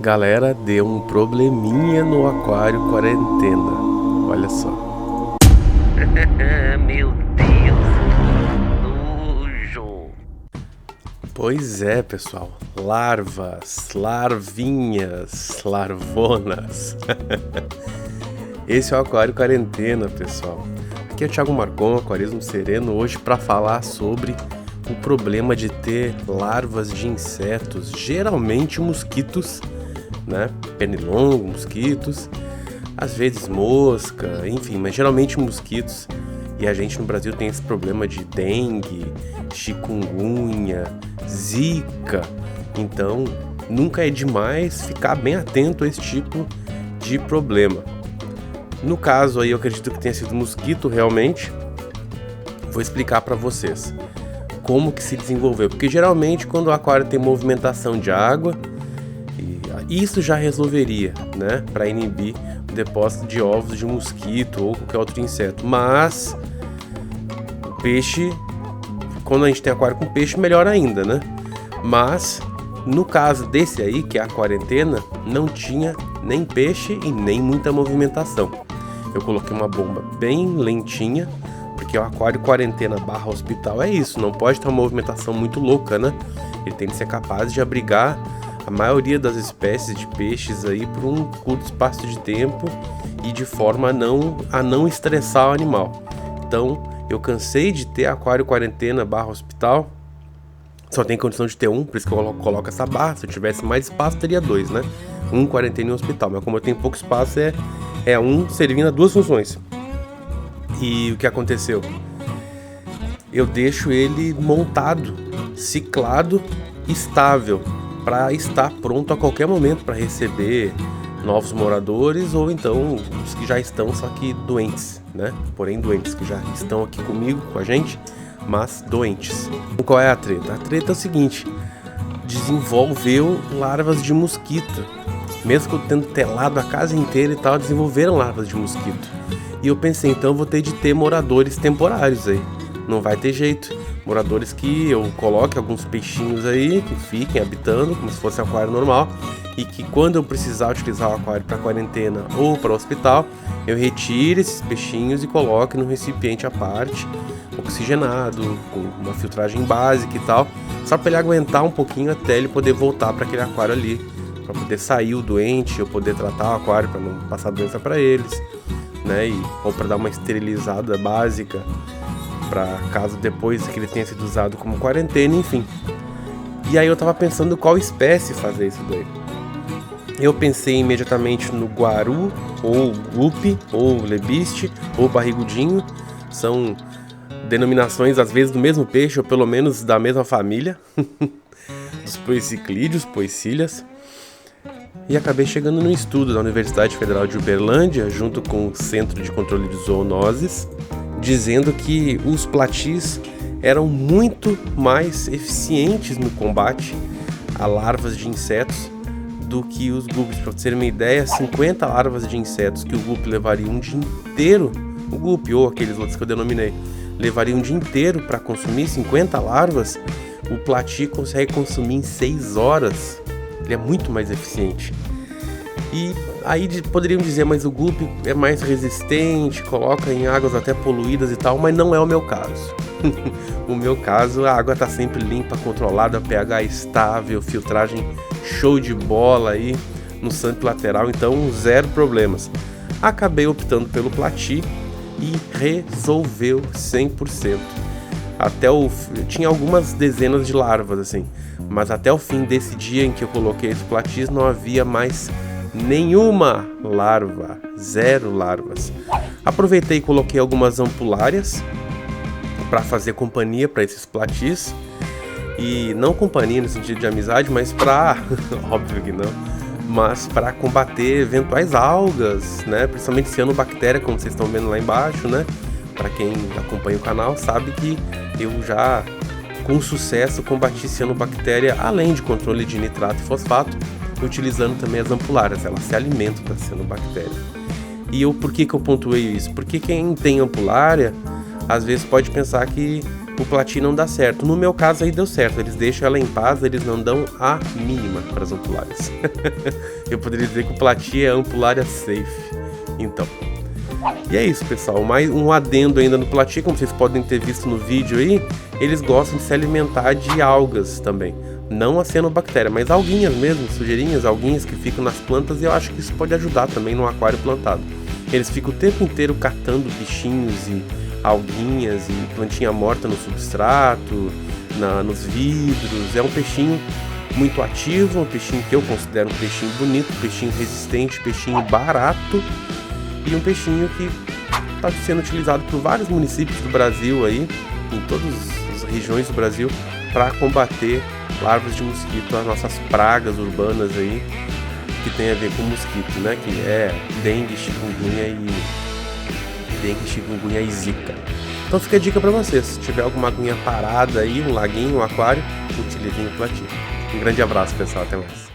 Galera, deu um probleminha no aquário quarentena. Olha só. Meu Deus, que nojo. Pois é, pessoal. Larvas, larvinhas, larvonas. Esse é o aquário quarentena, pessoal. Aqui é o Thiago Marcon, Aquarismo Sereno, hoje para falar sobre o problema de ter larvas de insetos, geralmente mosquitos, né? Pernilongo, mosquitos, às vezes mosca, enfim, mas geralmente mosquitos. E a gente no Brasil tem esse problema de dengue, chikungunya, zika. Então, nunca é demais ficar bem atento a esse tipo de problema. No caso aí, eu acredito que tenha sido mosquito realmente. Vou explicar para vocês como que se desenvolveu, porque geralmente quando o aquário tem movimentação de água, isso já resolveria, né, para inibir o depósito de ovos de mosquito ou qualquer outro inseto. Mas o peixe, quando a gente tem aquário com peixe, melhor ainda, né? Mas no caso desse aí, que é a quarentena, não tinha nem peixe e nem muita movimentação. Eu coloquei uma bomba bem lentinha, porque o aquário quarentena / hospital é isso, não pode ter uma movimentação muito louca, né? Ele tem que ser capaz de abrigar a maioria das espécies de peixes aí por um curto espaço de tempo e de forma a não estressar o animal. Então, eu cansei de ter aquário quarentena / hospital, só tem condição de ter um, por isso que eu coloco essa barra. Se eu tivesse mais espaço, teria dois, né? Um quarentena e um hospital, mas como eu tenho pouco espaço, é um servindo a duas funções. E o que aconteceu? Eu deixo ele montado, ciclado, estável, para estar pronto a qualquer momento para receber novos moradores ou então os que já estão, só que doentes, né? Porém doentes, que já estão aqui comigo, com a gente, mas doentes. Qual é a treta? A treta é o seguinte: desenvolveu larvas de mosquito. Mesmo que eu tendo telado a casa inteira e tal, desenvolveram larvas de mosquito. E eu pensei, então eu vou ter de ter moradores temporários aí. Não vai ter jeito. Moradores que eu coloque alguns peixinhos aí, que fiquem habitando, como se fosse aquário normal. E que quando eu precisar utilizar o aquário para quarentena ou para hospital, eu retire esses peixinhos e coloque no recipiente à parte, oxigenado, com uma filtragem básica e tal. Só para ele aguentar um pouquinho até ele poder voltar para aquele aquário ali. Para poder sair o doente, eu poder tratar o aquário para não passar doença para eles, né? Ou para dar uma esterilizada básica, para caso depois que ele tenha sido usado como quarentena, enfim. E aí eu tava pensando qual espécie fazer isso daí. Eu pensei imediatamente no guaru, ou guppy, ou lebiste, ou barrigudinho. São denominações às vezes do mesmo peixe, ou pelo menos da mesma família, dos poeciclídeos, poecilhas. E acabei chegando no estudo da Universidade Federal de Uberlândia, junto com o Centro de Controle de Zoonoses, dizendo que os platis eram muito mais eficientes no combate a larvas de insetos do que os guppies. Para vocês terem uma ideia, 50 larvas de insetos que o guppy levaria um dia inteiro, o guppy ou aqueles outros que eu denominei, levaria um dia inteiro para consumir 50 larvas, o plati consegue consumir em 6 horas. Ele é muito mais eficiente. E aí poderiam dizer, mas o guppy é mais resistente, coloca em águas até poluídas e tal, mas não é o meu caso. No meu caso, a água está sempre limpa, controlada, pH estável, filtragem show de bola aí no sample lateral, então zero problemas. Acabei optando pelo plati e resolveu 100%. Tinha algumas dezenas de larvas assim, mas até o fim desse dia em que eu coloquei esse platis não havia mais nenhuma larva, 0 larvas. Aproveitei e coloquei algumas ampulárias para fazer companhia para esses platis, e não companhia no sentido de amizade, mas para óbvio que não, mas para combater eventuais algas, né? Principalmente cianobactéria, como vocês estão vendo lá embaixo, né? Para quem acompanha o canal sabe que eu já com sucesso combati cianobactéria, além de controle de nitrato e fosfato, utilizando também as ampulárias. Elas se alimentam da cianobactéria. E por que eu pontuei isso? Porque quem tem ampulária às vezes pode pensar que o Plati não dá certo. No meu caso aí deu certo, eles deixam ela em paz, eles não dão a mínima para as ampulárias. Eu poderia dizer que o Plati é a ampulária safe. Então, e é isso, pessoal. Mais um adendo ainda no Plati, como vocês podem ter visto no vídeo aí, eles gostam de se alimentar de algas também. Não a cianobactéria, mas alguinhas mesmo, sujeirinhas, alguinhas que ficam nas plantas, e eu acho que isso pode ajudar também no aquário plantado. Eles ficam o tempo inteiro catando bichinhos e alguinhas e plantinha morta no substrato, nos vidros. É um peixinho muito ativo, um peixinho que eu considero um peixinho bonito, um peixinho resistente, um peixinho barato e um peixinho que está sendo utilizado por vários municípios do Brasil aí, em todas as regiões do Brasil, para combater larvas de mosquito, as nossas pragas urbanas aí, que tem a ver com mosquito, né? Que é dengue, chikungunya e zika. Então fica a dica para vocês, se tiver alguma aguinha parada aí, um laguinho, um aquário, utilizem o Plati. Um grande abraço, pessoal, até mais.